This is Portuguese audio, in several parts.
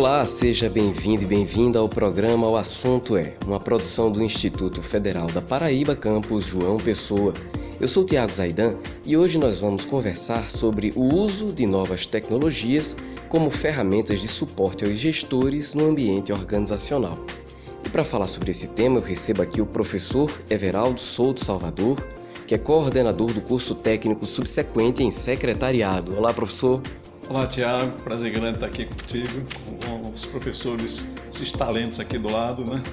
Olá, seja bem-vindo e bem-vinda ao programa O Assunto É, uma produção do Instituto Federal da Paraíba, campus João Pessoa. Eu sou Tiago Zaidan e hoje nós vamos conversar sobre o uso de novas tecnologias como ferramentas de suporte aos gestores no ambiente organizacional. E para falar sobre esse tema, eu recebo aqui o professor Everaldo Souto Salvador, que é coordenador do curso técnico subsequente em secretariado. Olá, professor. Olá, Tiago. Prazer grande estar aqui contigo, com os professores, esses talentos aqui do lado, né?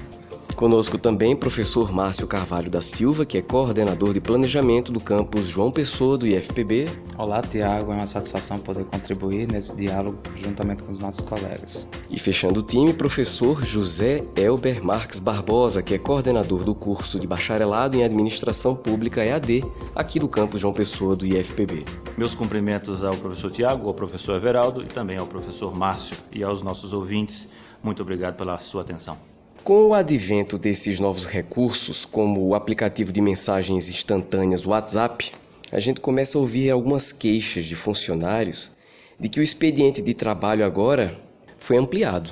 Conosco também professor Márcio Carvalho da Silva, que é coordenador de planejamento do campus João Pessoa do IFPB. Olá, Tiago. É uma satisfação poder contribuir nesse diálogo juntamente com os nossos colegas. E fechando o time, professor José Elber Marques Barbosa, que é coordenador do curso de bacharelado em Administração Pública EAD, aqui do campus João Pessoa do IFPB. Meus cumprimentos ao professor Tiago, ao professor Everaldo e também ao professor Márcio e aos nossos ouvintes. Muito obrigado pela sua atenção. Com o advento desses novos recursos, como o aplicativo de mensagens instantâneas WhatsApp, a gente começa a ouvir algumas queixas de funcionários de que o expediente de trabalho agora foi ampliado.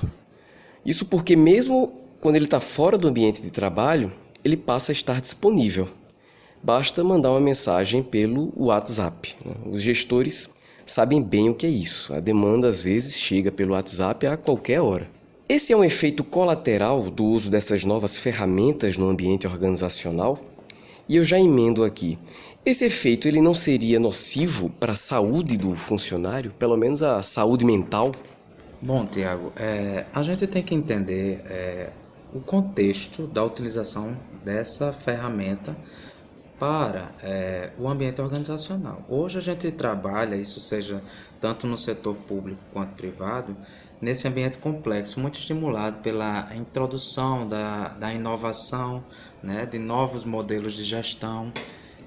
Isso porque mesmo quando ele está fora do ambiente de trabalho, ele passa a estar disponível. Basta mandar uma mensagem pelo WhatsApp. Os gestores sabem bem o que é isso. A demanda às vezes chega pelo WhatsApp a qualquer hora. Esse é um efeito colateral do uso dessas novas ferramentas no ambiente organizacional? E eu já emendo aqui. Esse efeito ele não seria nocivo para a saúde do funcionário, pelo menos a saúde mental? Bom, Tiago, a gente tem que entender o contexto da utilização dessa ferramenta para o ambiente organizacional. Hoje a gente trabalha, isso seja tanto no setor público quanto privado, nesse ambiente complexo, muito estimulado pela introdução da inovação, né, de novos modelos de gestão.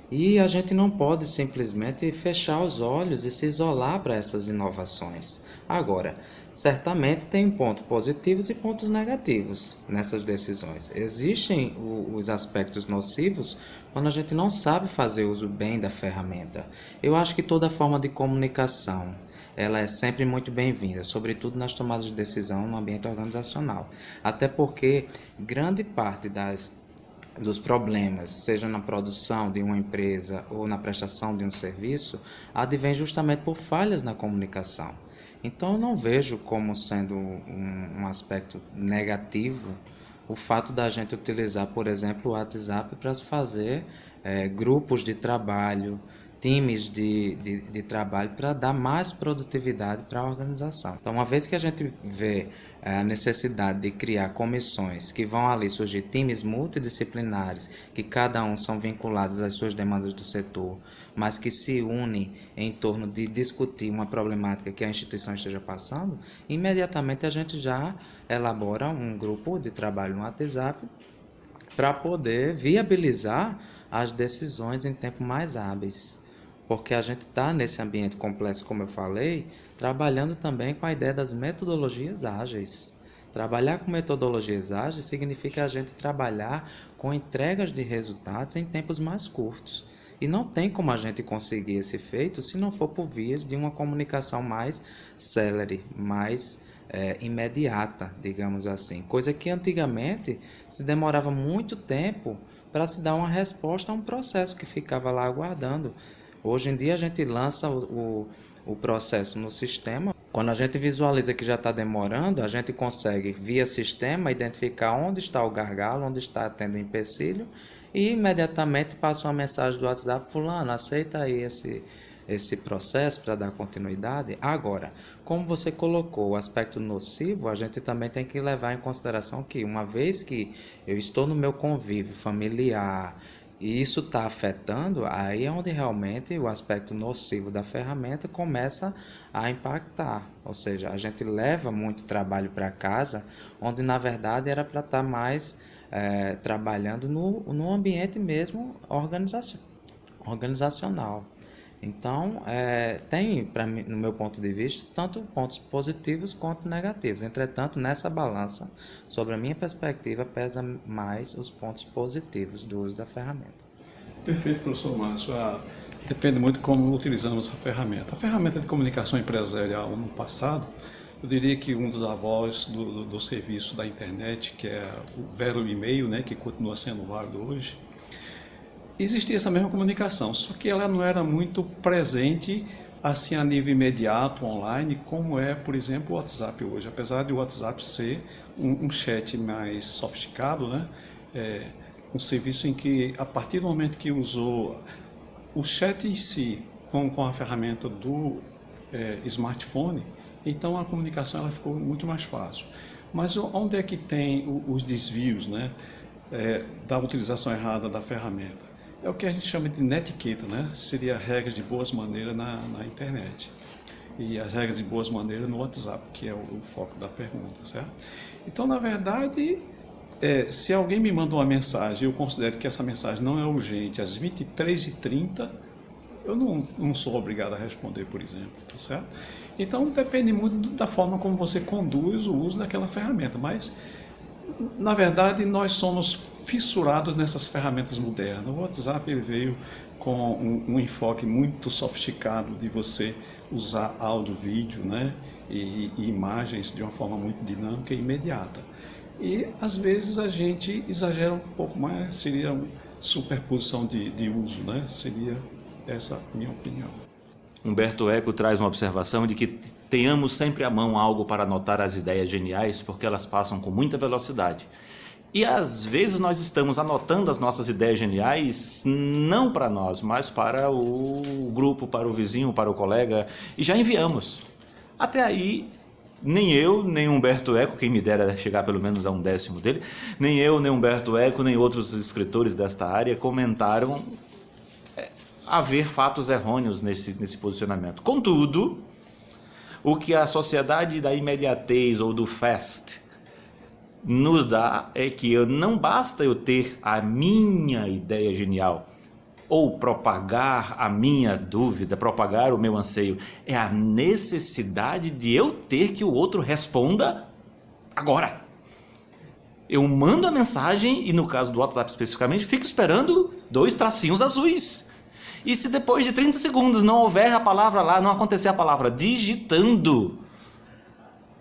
E a gente não pode simplesmente fechar os olhos e se isolar para essas inovações. Agora, certamente tem pontos positivos e pontos negativos nessas decisões. Existem os aspectos nocivos quando a gente não sabe fazer uso bem da ferramenta. Eu acho que toda forma de comunicação ela é sempre muito bem-vinda, sobretudo nas tomadas de decisão no ambiente organizacional. Até porque grande parte dos problemas, seja na produção de uma empresa ou na prestação de um serviço, advém justamente por falhas na comunicação. Então eu não vejo como sendo um aspecto negativo o fato da gente utilizar, por exemplo, o WhatsApp para fazer grupos de trabalho, times de trabalho para dar mais produtividade para a organização. Então, uma vez que a gente vê a necessidade de criar comissões que vão ali surgir times multidisciplinares, que cada um são vinculados às suas demandas do setor, mas que se unem em torno de discutir uma problemática que a instituição esteja passando, imediatamente a gente já elabora um grupo de trabalho no WhatsApp para poder viabilizar as decisões em tempo mais hábeis. Porque a gente está nesse ambiente complexo, como eu falei, trabalhando também com a ideia das metodologias ágeis. Trabalhar com metodologias ágeis significa a gente trabalhar com entregas de resultados em tempos mais curtos. E não tem como a gente conseguir esse feito se não for por vias de uma comunicação mais célere, mais imediata, digamos assim. Coisa que antigamente se demorava muito tempo para se dar uma resposta a um processo que ficava lá aguardando. Hoje em dia a gente lança o processo no sistema. Quando a gente visualiza que já está demorando, a gente consegue, via sistema, identificar onde está o gargalo, onde está tendo empecilho e imediatamente passa uma mensagem do WhatsApp: fulano, aceita aí esse processo para dar continuidade. Agora, como você colocou o aspecto nocivo, a gente também tem que levar em consideração que uma vez que eu estou no meu convívio familiar, e isso está afetando, aí é onde realmente o aspecto nocivo da ferramenta começa a impactar. Ou seja, a gente leva muito trabalho para casa, onde na verdade era para estar mais trabalhando no ambiente mesmo organizacional. Então, tem, pra mim, no meu ponto de vista, tanto pontos positivos quanto negativos. Entretanto, nessa balança, sobre a minha perspectiva, pesa mais os pontos positivos do uso da ferramenta. Perfeito, professor Márcio. Depende muito de como utilizamos a ferramenta. A ferramenta de comunicação empresarial no passado Eu diria que um dos avós do serviço da internet, que é o Vero e-mail, né, que continua sendo válido hoje, existia essa mesma comunicação, só que ela não era muito presente assim a nível imediato, online, como é, por exemplo, o WhatsApp hoje. Apesar de o WhatsApp ser um chat mais sofisticado, né, um serviço em que, a partir do momento que usou o chat em si com a ferramenta do smartphone, então a comunicação ela ficou muito mais fácil. Mas onde é que tem os desvios, né, da utilização errada da ferramenta? É o que a gente chama de netiqueta, né? Seria regras de boas maneiras na internet. E as regras de boas maneiras no WhatsApp, que é o foco da pergunta, certo? Então, na verdade, se alguém me manda uma mensagem e eu considero que essa mensagem não é urgente às 23h30, eu não sou obrigado a responder, por exemplo, tá certo? Então, depende muito da forma como você conduz o uso daquela ferramenta, mas, na verdade, nós somos fissurados nessas ferramentas modernas. O WhatsApp ele veio com um enfoque muito sofisticado de você usar áudio, vídeo, né, e imagens de uma forma muito dinâmica e imediata. E, às vezes, a gente exagera um pouco mais, seria uma superposição de uso, né? Seria essa a minha opinião. Humberto Eco traz uma observação de que tenhamos sempre à mão algo para anotar as ideias geniais, porque elas passam com muita velocidade. E às vezes nós estamos anotando as nossas ideias geniais não para nós, mas para o grupo, para o vizinho, para o colega, e já enviamos. Até aí, nem eu, nem Humberto Eco, quem me dera chegar pelo menos a 1/10 dele, nem eu, nem Humberto Eco, nem outros escritores desta área comentaram haver fatos errôneos nesse posicionamento. Contudo, o que a sociedade da imediatez ou do fast nos dá é que não basta eu ter a minha ideia genial ou propagar a minha dúvida, propagar o meu anseio. É a necessidade de eu ter que o outro responda agora. Eu mando a mensagem e, no caso do WhatsApp especificamente, fico esperando 2 tracinhos azuis. E se depois de 30 segundos não houver a palavra lá, não acontecer a palavra digitando,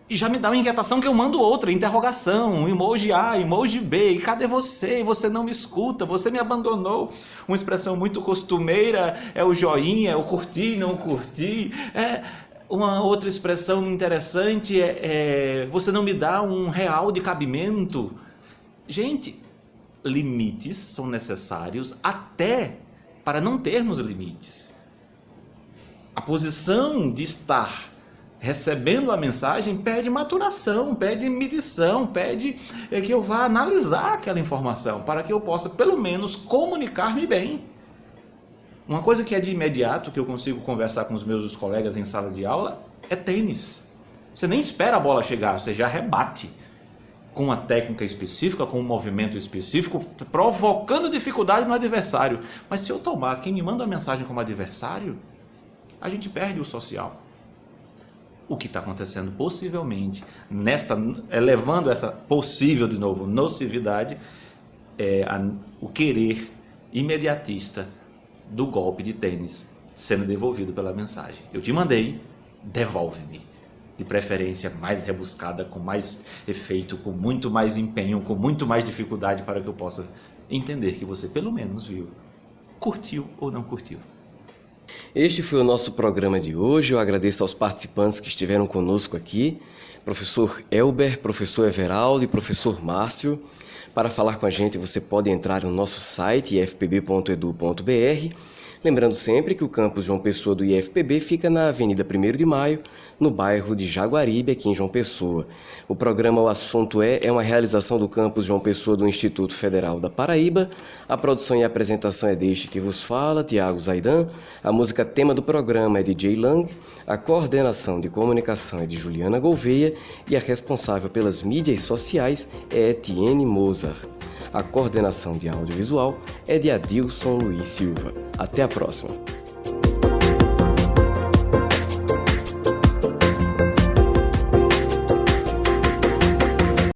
e já me dá uma inquietação que eu mando outra, interrogação, emoji A, emoji B, e cadê você? Você não me escuta, você me abandonou. Uma expressão muito costumeira é o joinha, é o curtir, não curtir. Uma outra expressão interessante você não me dá um real de cabimento. Gente, limites são necessários até para não termos limites. A posição de estar recebendo a mensagem pede maturação, pede medição, pede que eu vá analisar aquela informação para que eu possa, pelo menos, comunicar-me bem. Uma coisa que é de imediato, que eu consigo conversar com os meus colegas em sala de aula, é tênis. Você nem espera a bola chegar, você já rebate com uma técnica específica, com um movimento específico, provocando dificuldade no adversário. Mas se eu tomar quem me manda a mensagem como adversário, a gente perde o social. O que está acontecendo possivelmente, elevando essa possível, de novo, nocividade, o querer imediatista do golpe de tênis sendo devolvido pela mensagem. Eu te mandei, devolve-me. De preferência mais rebuscada, com mais efeito, com muito mais empenho, com muito mais dificuldade para que eu possa entender que você pelo menos viu, curtiu ou não curtiu. Este foi o nosso programa de hoje. Eu agradeço aos participantes que estiveram conosco aqui, professor Elber, professor Everaldo e professor Márcio. Para falar com a gente, você pode entrar no nosso site ifpb.edu.br. Lembrando sempre que o campus João Pessoa do IFPB fica na Avenida 1º de Maio, no bairro de Jaguaribe, aqui em João Pessoa. O programa O Assunto é uma realização do campus João Pessoa do Instituto Federal da Paraíba. A produção e a apresentação é deste que vos fala, Tiago Zaidan. A música tema do programa é de Jay Lang. A coordenação de comunicação é de Juliana Gouveia e a responsável pelas mídias sociais é Etienne Mozart. A coordenação de audiovisual é de Adilson Luiz Silva. Até a próxima!